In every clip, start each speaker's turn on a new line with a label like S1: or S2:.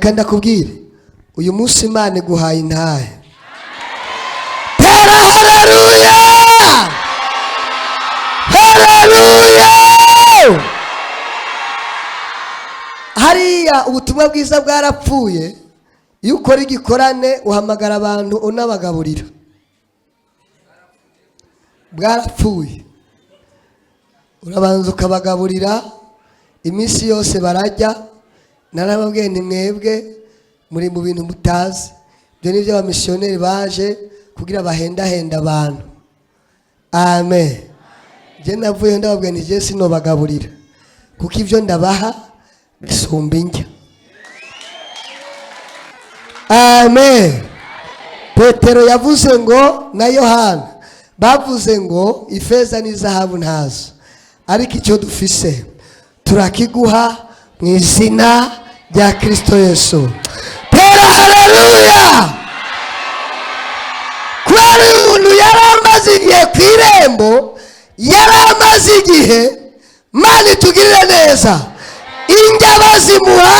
S1: reka ndakubwire uyu munsi Imana iguhaye intahe. Tera haleluya, haleluya. Hariya ubutumwa bwiza bwarapfuye. Iyo ukora igikorane uhamagara abantu unabagaburira. Bwarapfuye. Urabanza ukabagaburira iminsi yose barajya. Narababwiye ni mwebwe muri mu bintu mutazi. Byo nivyo abamisiyoneri baje kugira bahendahenda abantu. Amen. Je navuye ndababwiye ni je sinobagaburira kuko ivyo ndabaha bisumba injya. Amen. Petero yavuze ngo na Yohana bavuze ngo ifeza n'izahabu ntazo, ariko icyo dufise turakiguha mu izina rya Kristo Yesu. Tera haleluya. Kwari umuntu yaramaze igihe ku irembo, yaramaze igihe. Mana itugirire neza. Injya bazimuha,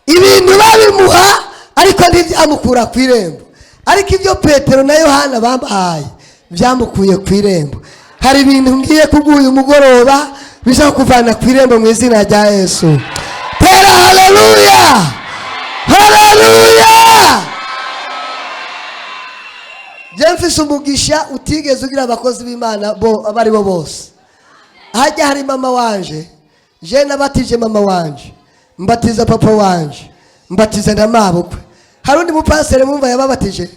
S1: ibintu babimuha, ariko ntibyamukura ku irembo. Ariko ibyo Petero na Yohana babahaye byamukuye ku irembo. Hari ibintu ngiye kuguha umugoroba biza kuvana ku irembo mu izina rya Yesu. Tera haleluya, haleluya. Jemfise umugisha utigeze ugira abakozi b'Imana bo abari bo bose. Hajya hari mama wanje, je nabatije mama wanje, mbatiza papa wanje, mbatiza na mabukwe. Hari undi mupasere mumva yababatije?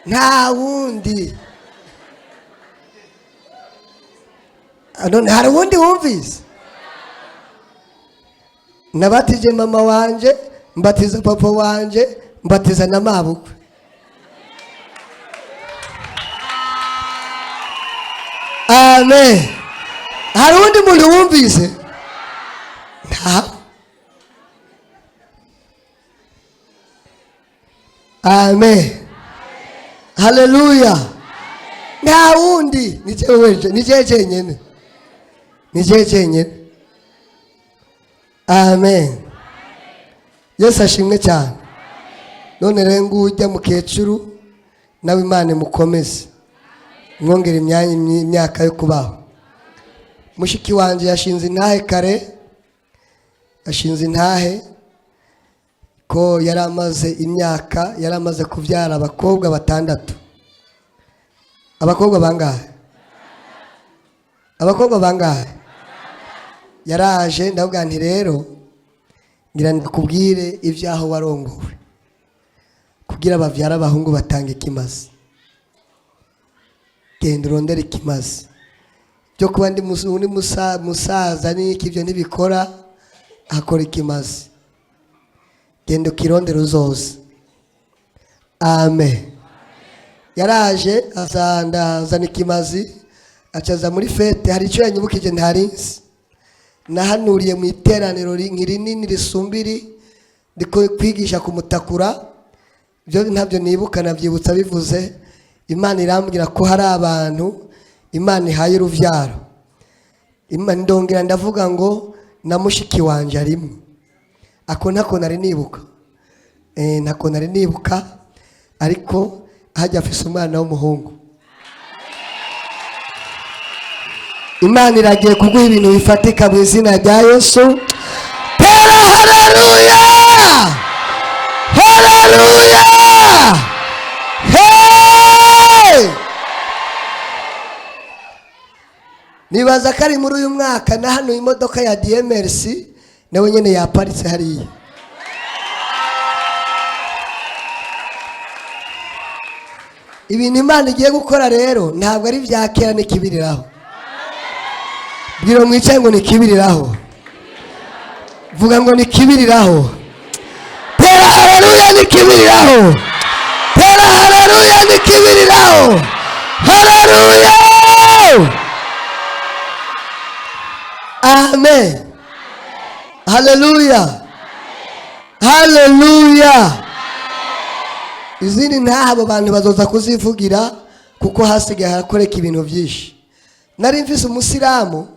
S1: Nta wundi. None hari undi wumvise? Nabatije mama wanje, mbatiza papa wanje, mbatiza na mabukwe. Amen. Hari undi muntu wumvise? Nta. Amen. Haleluya. Nta wundi. Ni jeje nyene. Ni jeje nyene. Amen. Yesu ashimwe cyane. None rengu ujya mukecuru nawe Imana mukomeze. Mwongera imyaka yo kubaho. Mushiki wanje yashinze intahe kare. Yashinze intahe ko yaramaze imyaka, yaramaze kuvyara abakobwa batandatu. Abakobwa bangahe? Abakobwa bangahe? Yaraje ndavuga nti rero ngira ndakubwire ivyaho warongowe kugira bavyara abahungu batanga ikimazi. Genda urondera ikimazi. Byo kuba ndi musaza n'iki ivyo nibikora, akora ikimazi. Genda ukirondera uzoze. Amen. Yaraje azana ikimazi, acaza muri fete. Hari icyo yanyibukije ntarinzi. Nahanuriye mu iteraniro rinini risumbiri ndiko kwigisha kumutakura. Byo ntabyo nibuka, nabyibutsa bivuze. Imana irambwira ko hari abantu Imana ihaye uruvyaro. Imana ndongera ndavuga ngo na mushiki wanje arimo. Ako ntako nari nibuka. Ntako nari nibuka, ariko hajya afise umwana w'umuhungu. Imana iragiye kuguha ibintu bifatika mu izina rya Yesu. Tera haleluya, haleluya. Hey! Nibaza kari muri uyu mwaka na hano imodoka ya DMRC nawe nyene yaparitse hariya. Ibintu Imana igiye gukora rero ntabwo ari vyakera nikibiriraho. Bwira mwicaye ngo nikibiriraho. Vuga ngo nikibiriraho. Tera haleluya nikibiriraho. Tera haleluya nikibiriraho. Haleluya. Amen. Haleluya. Haleluya. Izindi ntahabo abantu bazoza kuzivugira kuko hasigaye harakoreka ibintu byinshi. Nari mfise umusiramu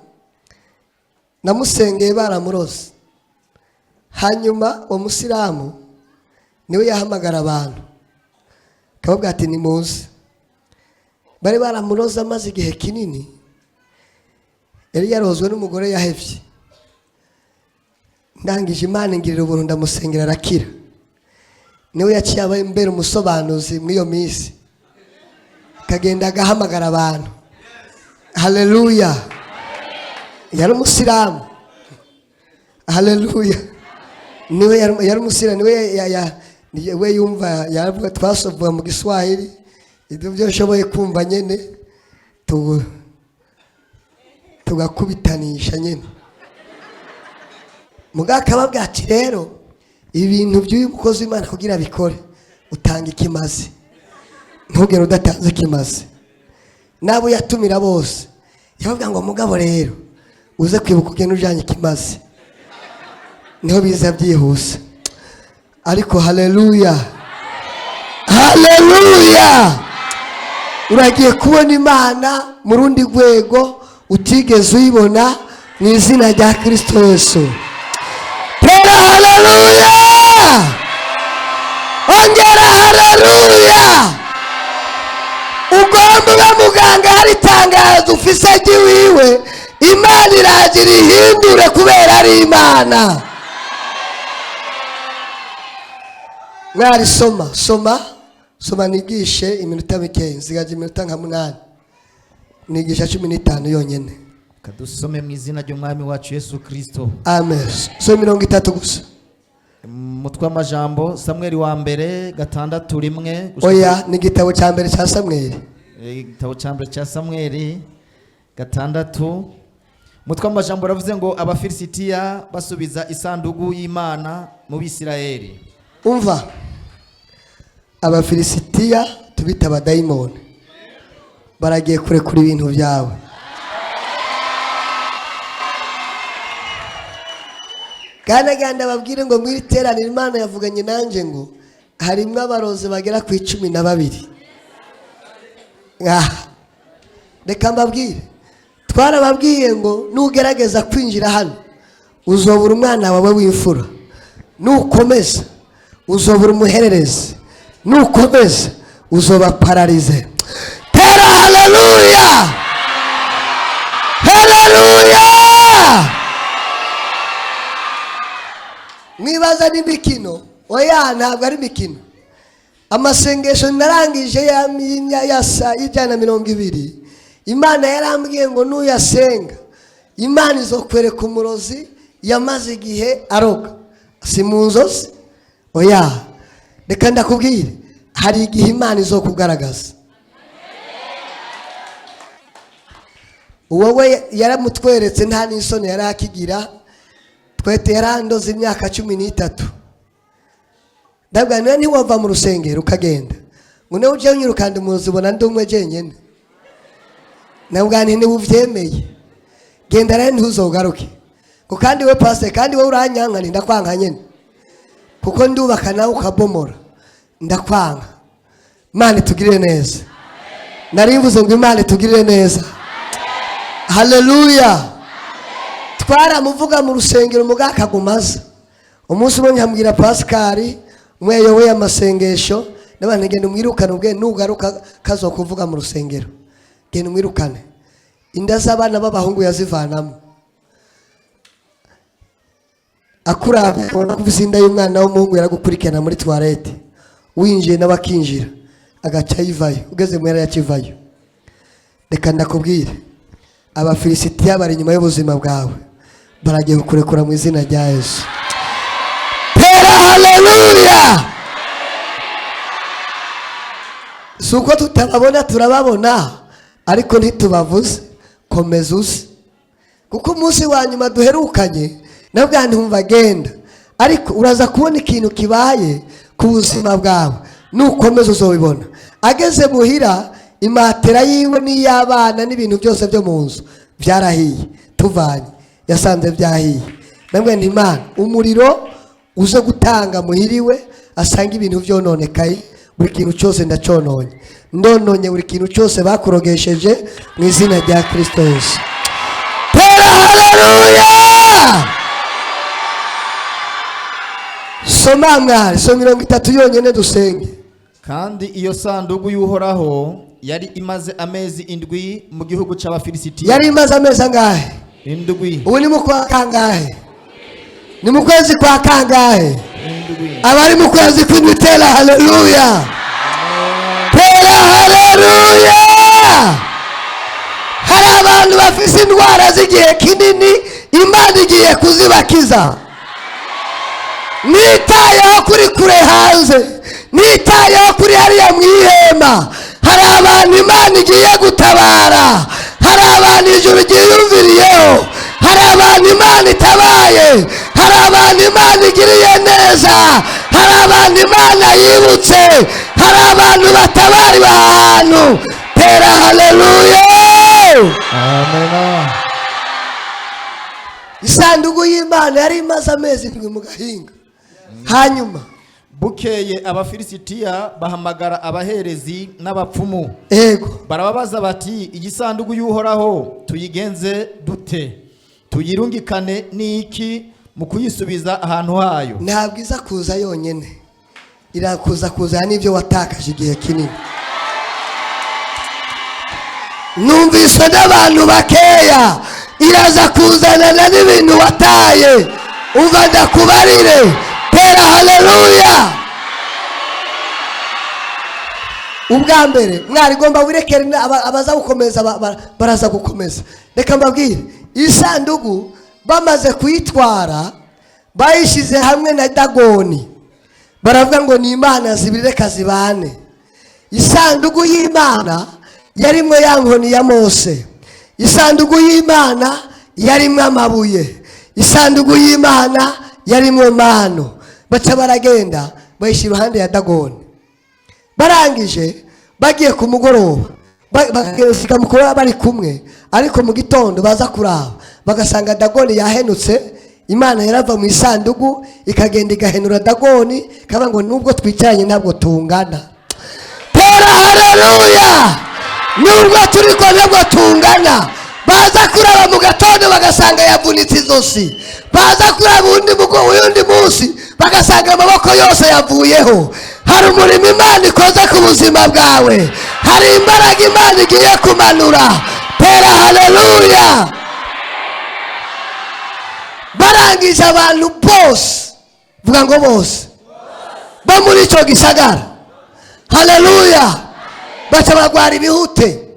S1: namusengeye baramurose. hanyuma uwo musilamu niwe yahamagara abantu akavuga ati nimuze. Bari baramuroza amaze igihe kinini, yari yarozwe n'umugore yahevye. Ndangije Imana ingirira ubuntu ndamusengera arakira. Niwe yaciye aba imbere umusobanuzi mw'iyo minsi, akagenda agahamagara abantu. Haleluya. Yari umusilamu. Haleluya. Niwe yari umusilamu, niwe yumva yaravuga twasovuga mu Giswahili ibyo byoshoboye kumva nyene tugakubitanisha nyene. Mugaka babwa ati rero ibintu by'uyu mukozi w'Imana kugira bikore utanga ikimazi, ntugere udatanze ikimazi. Nabo yatumira bose yavuga ngo mugabo rero uze kwibuka ugenda ujanye ikimazi, niho biza byihuse. Ariko haleluya, haleluya, uragiye kubona Imana mu rundi rwego utigeze uyibona mu izina rya Kristo Yesu. Tera haleluya, ongera haleluya. Ugomba uba muganga, hari itangazo ufise ry'iwiwe Imana iragira ihindure kubera ari Imana. Mwari soma nigishe iminota mike, nsigaje iminota nka 8, nigisha 15 yonyene.
S2: Kadusome mu izina ry'umwami wacu Yesu Kristo.
S1: Amen. So 30 gusa.
S2: Mutwa amajambo Samuel wa mbere 6:1.
S1: Oya, ni igitabo cya mbere cya Samuel.
S2: Igitabo cya mbere cya Samuel 6. Mutwa amajambo ravuze ngo Abafilisitiya basubiza isanduku y'Imana mu Bisirayeli.
S1: Umva, Abafilisitiya tubita abadayimoni baragiye kurekura ibintu byawe. Ganda babwire ngo mwiri teraniro Imana yavuganye nanje ngo harimwe abarozi bagera ku 12. Reka mbabwire, twarababwiye ngo nugerageza kwinjira hano uzobura umwana wawe w'imfura, nukomeza uzobura umuhererezi, nukomeza uzoba paralize. Tera haleluya, haleluya. Mwibaza n'imikino? Oya, ntabwo ari imikino. Amasengesho narangije yasa y'ijana 20. Imana yarambwiye ngo nuyasenga Imana izokwereka umurozi yamaze igihe aroga. Si mu nzozi? Oya, reka ndakubwire, hari igihe Imana izokugaragaza. Wowe yaramutweretse nta n'isoni yari akigira. Twete yarandoze imyaka 13. Ndabwa niwe ntiwava mu rusengero ukagenda ngo ne uje unyirukande umurozi ubona ndi umwe jenyene. Nabwa nti uvyemeye genda rero ntuzogaruke ko kandi we pastor kandi we uranyanka ndakwanga nyene kuko ndubaka nawe ukabomora ndakwanga. Imana tugirire neza. Narimvuze ngo Imana tugirire neza. Haleluya. Twaramuvuga mu rusengero mugakagumaza. Umunsi umwe nyambwira Pascal mweyowe amasengesho n'abantu ngende umwirukane ubwe nugaruka kazokuvuga mu rusengero. Genda umwirukane. Inda z'abana b'abahungu yazivanamo. Akurabe ubona kuvuza inda y'umwana w'umuhungu yaragukurikirana muri toilette. Winjiye n'abakinjira agaca yivayo, ugeze mu yara yakivayo. Reka ndakubwire, Abafilisitiya bari inyuma y'ubuzima bwawe, baragiye kukurekura mu izina rya Yesu. Tera haleluya. Suko tutababona turababona, ariko ntitubavuze. Komeza uzi, kuko umunsi wa nyuma duherukanye nabwo ntumva genda, ariko uraza kubona ikintu kibaye ku buzima bwawe. Nukomeza uzobibona. Ageze muhira imatera yiwe n'iyabana n'ibintu byose byo mu nzu byarahiye. Tuvanye yasanze byahiye. Nabwo nti Imana umuriro uze gutanga muhiriwe asanga ibintu byononekaye. Buri kintu cyose ndacononye, ndononye buri kintu cyose bakurogesheje mu izina rya Kristo Yesu. Tera haleluya. soma mwari, soma 30 yonyene dusenge.
S2: kandi iyo sanduku y'uhoraho yari imaze amezi indwi mu gihugu c'abafilisitiya.
S1: Yari imaze amezi angahe?
S2: Indwi.
S1: Ubu ni mu kwa kangahe? Ni mu kwezi kwa kangahe?
S2: Indwi.
S1: Abari mu kwezi kw'Imana, haleluya. Tera haleluya. Hari abantu bafise indwara z'igihe kinini, Imana igiye kuzibakiza. Nitayeho kuri kure hanze, nitayeho kuri hariya mwihema. Hari abantu Imana igiye gutabara, hari abantu ijuru ryiyumviriyeho, hari abantu Imana itabaye, hari abantu Imana igiriye neza, hari abantu Imana yibutse, hari abantu batabariwe ahantu. Tera haleluya.
S2: Amen.
S1: Isanduku y'Imana yari imaze amezi 7 mu gahinga. Hanyuma
S2: bukeye abafilisitiya bahamagara abaherezi n'abapfumu.
S1: Ego.
S2: Barababaza bati, igisanduku y'uhoraho tuyigenze dute? Tuyirungikane n'iki mu kuyisubiza ahantu hayo?
S1: Ntabwo iza kuza yonyene, irakuza n'ibyo watakaje igihe kinini. Numvise n'abantu bakeya, iraza kuzanana n'ibintu wataye. Umva ndakubarire. Tera haleluya. Ubwa mbere mwari gomba wirekere abaza gukomeza baraza gukomeza. Reka mbabwire, isanduku bamaze kuyitwara bayishize hamwe na Dagoni. Baravuga ngo ni imana zibiri reka zibane. Isanduku y'Imana yarimwe ya nkoni ya Mose. Isanduku y'Imana yarimwe amabuye. Isanduku y'Imana yarimwe mano. Baca baragenda bayishira iruhande ya Dagoni. Barangije bagiye ku mugoroba, bagashika mukora bari kumwe, ariko mu gitondo baza kuraba bagasanga Dagoni yahenutse. Imana yarava mu isanduku ikagenda igahenura Dagoni, kaba ngo nubwo twicaranye ntabwo tungana. Tera haleluya. Nubwo turi ko ntabwo tungana. Baza kuraba mu gatondo bagasanga yavunitse izosi. Baza kuraba uyundi munsi bagasanga amaboko yose yavuyeho. Hari umurimo Imana ikoze ku buzima bwawe, hari imbaraga Imana igiye kumanura. Tera haleluya. Barangije abantu bose, vuga ngo bose bo muri icyo gisagara, haleluya, baca bagwara ibihute.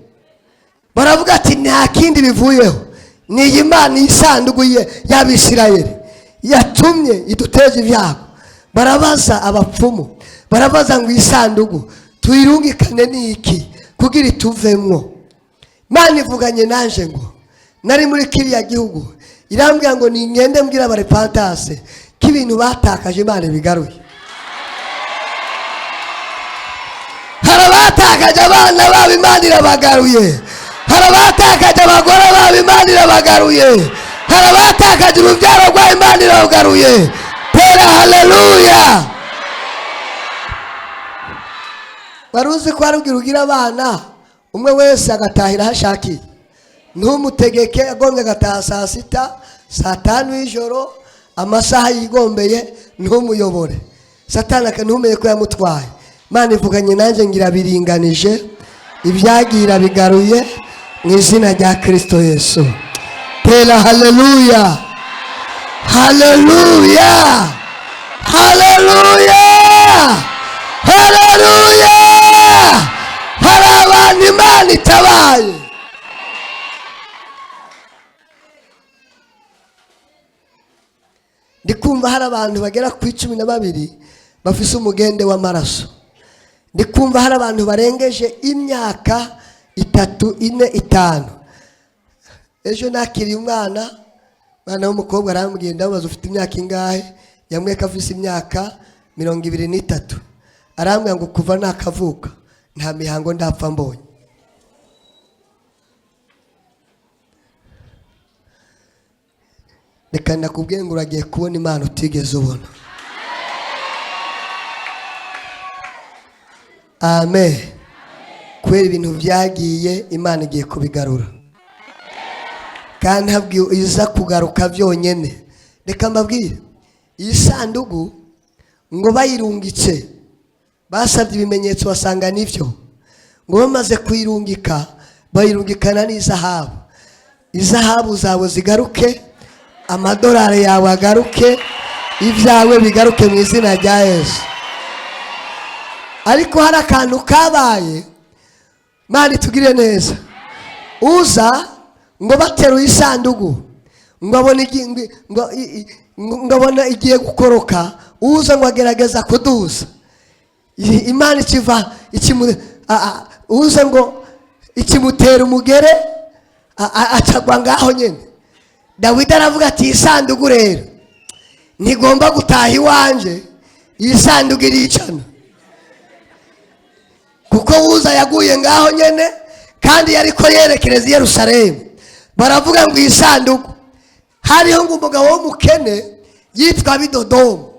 S1: Baravuga ati nta kindi bivuyeho, ni Imana isanduku y'Abisirayeli yatumye iduteza ibyago. Barabaza abapfumu, barabaza ngo isanduku tuyirungikane n'iki kugira ituvemwo. Imana ivuganye nanje ngo nari muri kiriya gihugu, irambwira ngo ni ngende mbwira abarepantase ko ibintu batakaje Imana bigaruye. Hari abatakaje abana babo Imana irabagaruye, hari abatakaje abagore babo Imana irabagaruye, hari abatakaje urubyaro rwabo Imana irabagaruye. Tera haleluya. Baruzi ko ugira abana umwe wese agatahira hashakiye. Ntumutegeke agombye agataha saa 6, saa 5 y'ijoro, amasaha yigombeye ntumuyobore. Satani akantumeye ko yamutwaye. Imana ivuganye nanjye ngira biringanije, ibyagira bigaruye mu izina rya Kristo Yesu. Tera haleluya. Haleluya. Haleluya. Haleluya. Hari abantu Imana itabaye. Ndikumva hari abantu bagera ku 12 bafise umugende w'amaraso. Ndikumva hari abantu barengeje imyaka 3, 4, 5. Ejo nakiriye umwana w'umukobwa arambwiye, ndabaza ufite imyaka ingahe? Yamweka afise imyaka 23. Arambwira ngo kuva nakavuka nta mihango ndapfa mbonye. Reka ndakubwiye ngo uragiye kubona Imana utigeze ubona. Amen. Kwera ibintu byagiye Imana igiye kubigarura, kandi ntabwo iza kugaruka byonyene. Reka mbabwire, iyi sanduku ngo bayirungitse basabye ibimenyetso basanga nivyo, ngo bamaze kuyirungika bayirungikana n'izahabu. Izahabu zawe zigaruke, amadolari yawe agaruke, ibyawe bigaruke mu izina rya Yesu. Ariko hari akantu kabaye, Mani tugire neza. Uza ngo bateruye isandugu, ngo abona igiye gukoroka, uza ngo agerageza kuduza. Imana ikiva uza ngo ikimutera umugere, acagwa ngaho nyene. Dawidi aravuga ati isandugu rero ntigomba gutaha iwanje, iyi sandugu iricana. Kuko uza yaguye ngaho nyene kandi yariko yerekereza i Yerusalemu. Baravuga ngo isandugu, hariho ngo umugabo w'umukene yitwa Bidodomu.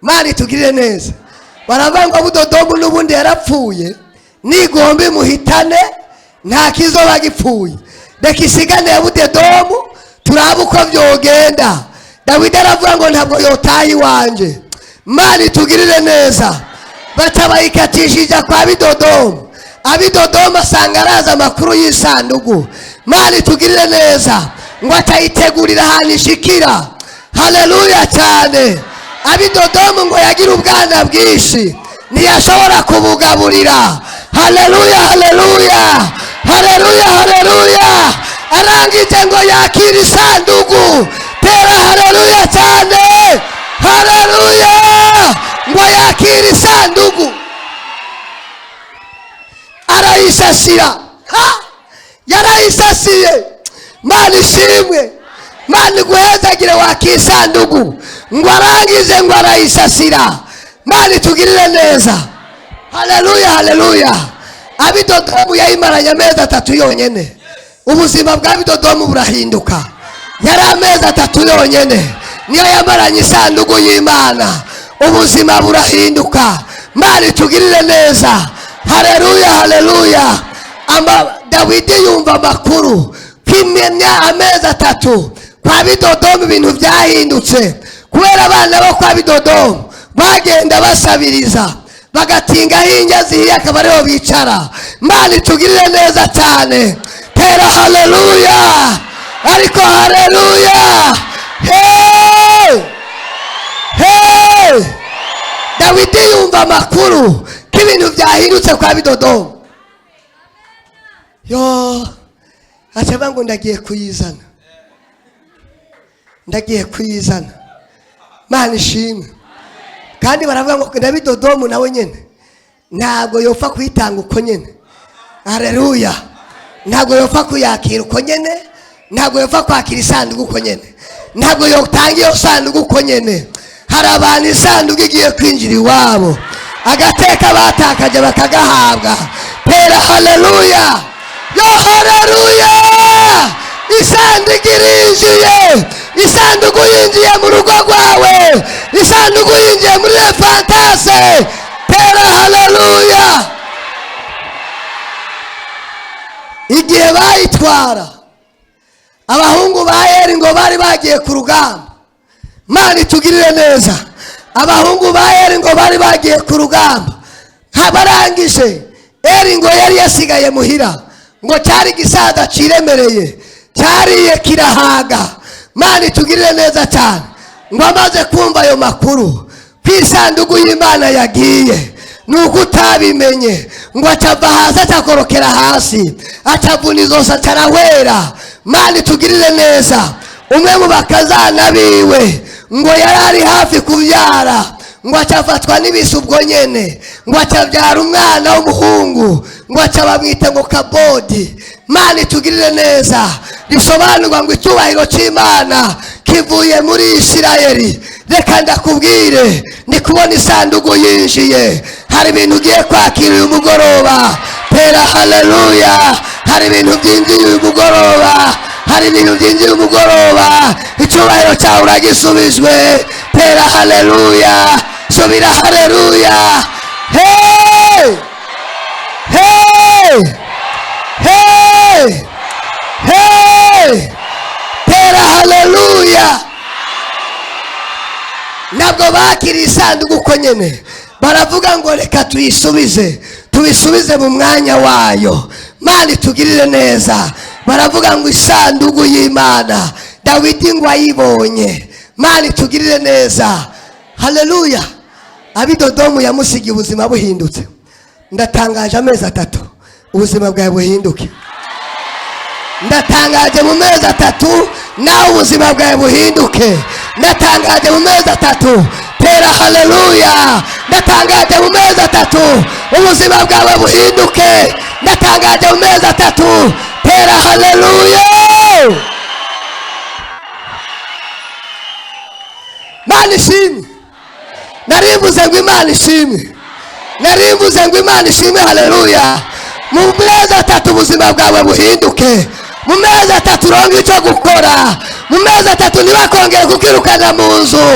S1: Mani tugirire neza. Baravuga ngo Bidodomu n'ubundi yarapfuye, nigombe muhitane nta kizoba gipfuye. Reka isigane ya Bidodomu turabe uko vyogenda. Dawidi aravuga ngo ntabwo yotaha iwanje. Mani tugirire neza. Batabayikatishije kwa Bidodomu. Abidodomu asanga araza amakuru y'isandugu. Mani tugirire neza. Ngo atayitegurira ahantu ishikira. Haleluya cyane. Abidodomu ngo yagira ubwana bwinshi, ntiyashobora kubugaburira. Haleluya, haleluya, haleluya, haleluya. Arangije ngo yakira isandugu. Tera haleluya cyane. Haleluya. Ngo yakira isandugu, arayisasira. Yarayisasiye. Mani ishimwe. Mani guhezagire wakisandugu. Ngo arangize ngo arayisasira. Mani tugirire neza. Haleluya, haleluya. Abidodomu yayimaranye amezi 3 yonyene. Ubuzima bwa Bidodomu burahinduka. Yari amezi 3 yonyene niyo yamaranye isandugu y'Imana. Ubuzima burahinduka. Mani tugirire neza. Haleluya, haleluya. Dawidi yumva amakuru kwimenya amezi 3 kwa Bidodomu ibintu byahindutse. Kubera abana bo kwa Bidodomu bagenda basabiriza, bagatinga hinja zihiye akaba ariho bicara. Mani tugirire neza cyane. Tera haleluya. Ariko haleluya. Hey! Hey! Dawidi yumva amakuru k'ibintu byahindutse kwa Bidodomu. Yo, acha ngo ndagiye kuyizana. Ndagiye kuyizana. Mani ishimwe. Kandi baravuga ngo Bidodomu nawe nyene ntabwo yofa kwitanga uko nyene. Haleluya. Ntabwo yofa kuyakira uko nyene, ntabwo yofa kwakira isandugu uko nyene, ntabwo yotanga iyo sandugu uko nyene. Hari abantu isandugu igiye kwinjira iwabo, agateka batakaje bakagahabwa. Tera haleluya. Yo haleluya. Isandugu irinjiye. Isandugu yinjiye mu rugo rwawe. Isandugu yinjiye muri Fantase. Tera haleluya. Igihe bayitwara, abahungu ba Eri ngo bari bagiye ku rugamba. Mani tugirire neza. Abahungu ba Eri ngo bari bagiye ku rugamba. Habarangije Eri ngo yari yasigaye muhira, ngo cyari gisada ciremereye, cyariye kirahaga. Mani tugirire neza cyane. Ngo amaze kumva ayo makuru kwisandugu y'Imana yagiye, nuko utabimenye, ngo acava hasi acakorokera hasi, acavuna izosi acarahwera. Mani tugirire neza. Umwe mu bakazana biwe ngo yarari hafi kubyara, ngo acafatwa n'ibisubwo nyene, ngo acabyara umwana w'umuhungu, ngo acabamwita ngo Kabodi. Mani tugirire neza. Risobanurwa ngo icyubahiro cy'Imana kivuye muri Isirayeli. Reka ndakubwire, ndi kubona isandugu yinjiye. Hari ibintu ugiye kwakira uyu mugoroba. Tera haleluya. Hari ibintu byinjiye uyu mugoroba. Hari ibintu byinjiye uyu mugoroba. Icyubahiro cyawe uragisubijwe. Tera haleluya. Subira haleluya. Hey! Hey! Hey! Hey! Tera haleluya. ntabwo bakiriye isanduku uko nyene, baravuga ngo reka tubisubize mu mwanya wayo. Mana itugirire neza. Baravuga ngo isanduku y'Imana Dawidi ngo ayibonye. Mana itugirire neza. Haleluya. Abidodomu yamusigiye ubuzima buhindutse. Ndatangaje amezi 3 ubuzima bwawe buhinduke. Ndatangaje mu mezi 3 nawe ubuzima bwawe buhinduke. Ndatangaje mu mezi 3. Tera haleluya. Ndatangaje mu mezi 3 ubuzima bwawe buhinduke. Ndatangaje mu mezi 3. Tera haleluya. Mana ishimwe. Narimbuze ngo Imana ishimwe. Narimbuze ngo Imana ishimwe. Haleluya. Mu mezi 3 ubuzima bwawe buhinduke. Mu mezi 3 uronke icyo gukora. Mu mezi 3 ntibakongere kukirukana mu nzu.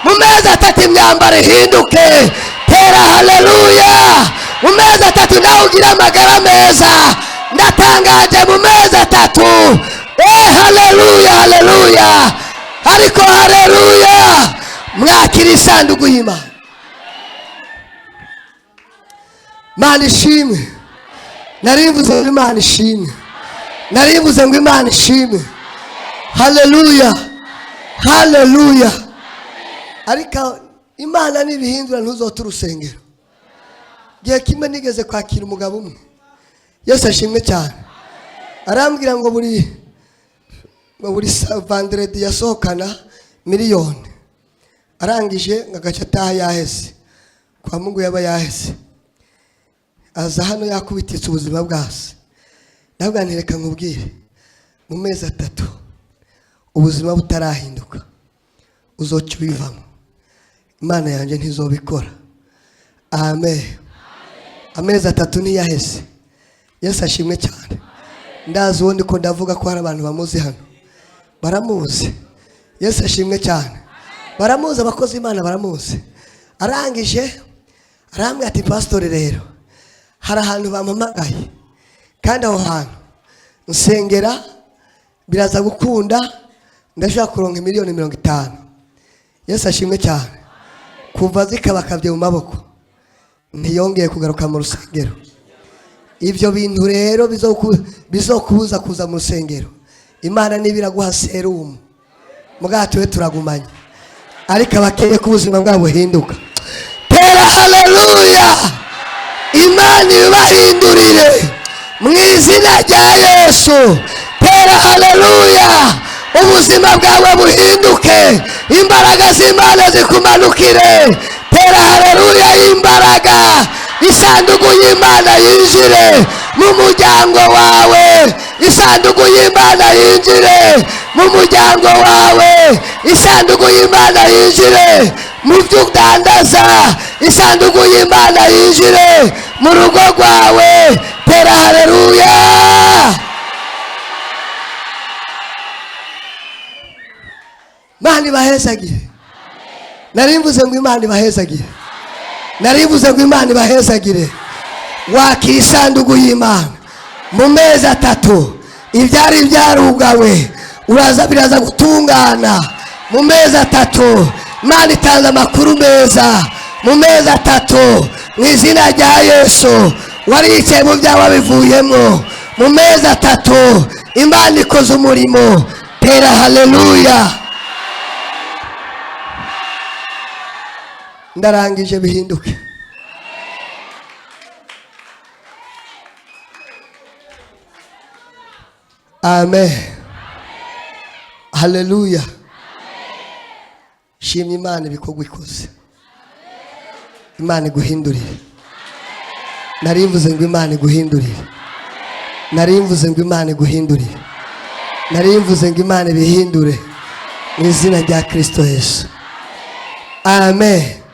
S1: Mu mezi 3 imyambaro ihinduke. Tera haleluya. Mu mezi 3 nawe ugira amagara meza. Ndatangaje mu mezi 3. Haleluya, haleluya. Ariko haleluya. Mwakira isanduku y'Imana. Mana ishimwe. Narimbuze ngo Imana ishimwe. Narimbuze ngo Imana ishimwe. Haleluya. Haleluya. Ariko Imana nibihindura ntuzota urusengero. Gihe kimwe nigeze kwakira umugabo umwe. Yesu ashimwe cyane. Arambwira ngo buri vendredi yasohokana miliyoni. Arangije ngagaca ataha yaheze. Kwa Mungu yaba yaheze. Aza hano yakubititse ubuzima bwase. Ntabwo ntereka nkubwire. Mu mezi 3 ubuzima butarahinduka. Uzoca ubivamo. Imana yanjye ntizobikora. Amen. Amezi 3 ntiyaheze. Yesu ashimwe cyane. Ndazi uwo ndiko ndavuga ko hari abantu bamuzi hano. Baramuzi. Yesu ashimwe cyane. Baramuzi, abakozi Imana baramuzi. Arangije arambwira ati pastor rero hari ahantu bampamagaye kandi aho hantu nsengera biraza gukunda, ndashaka kuronka miliyoni 50. Yesu ashimwe cyane. Kuva zikabakabye mu maboko ntiyongeye kugaruka mu rusengero. Ibyo bintu rero bizokubuza kuza mu rusengero. Imana nibiraguha serumu mugatuwe turagumanye, ariko abakeye ku buzima bwabo buhinduka. Tera haleluya. Imana ibahindurire mu izina rya Yesu. Tera haleluya. Ubuzima bwawe buhinduke. Imbaraga z'Imana zikumanukire. Tera haleluya. Imbaraga. Isanduku y'Imana yinjire mu muryango wawe. Isanduku y'Imana yinjire mu muryango wawe. Isanduku y'Imana yinjire mu byo udandaza. Isanduku y'Imana yinjire mu rugo rwawe. Tera haleluya. Imana ibahezagire. Narimbuze ngo Imana ibahezagire. Narimbuze ngo Imana ibahezagire. Wakira isanduku y'Imana mu mezi 3. Ibyari byarugawe biraza gutungana mu mezi 3. Imana itanze amakuru meza mu mezi 3 mu izina rya Yesu. Waricaye mu byawe bivuyemo mu mezi 3. Imana ikoze umurimo. Tera haleluya. Ndarangije bihinduke. Amen. Haleluya. Shimye Imana ibikorwa ikoze. Imana iguhindurire. Narimvuze ngo Imana iguhindurire. Narimvuze ngo Imana iguhindurire. Narimvuze ngo Imana ibihindure mu izina rya Kristo Yesu. Amen.